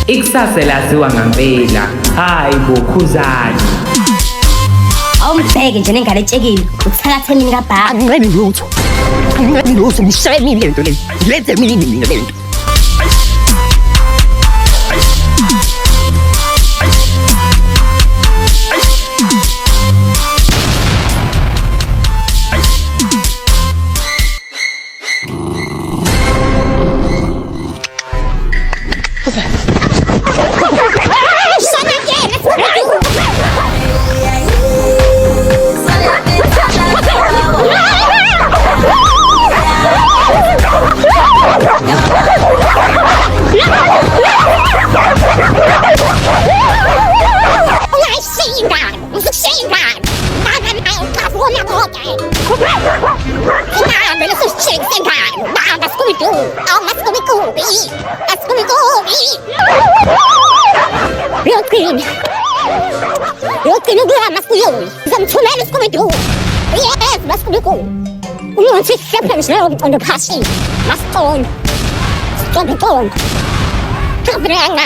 Ikusasa laziwa ngempela, hayi bokhuzani. Awumbheke nje nengane etshekile, uthakathe emini kabhaka. Angiqebi lutho. Angiqebi lutho, ngishayeni lento le. Ngilenze mina mina lento. Scoobi Dooo, Scoobi Dooo TEE, Scoobi Dooo TEE. Real green, masculine. Some tremendous Scoobi Doo. Yes, Scoobi Doo. We want to separate on the passing. Masculine, Scoobi Doo. Scoobi Dooo.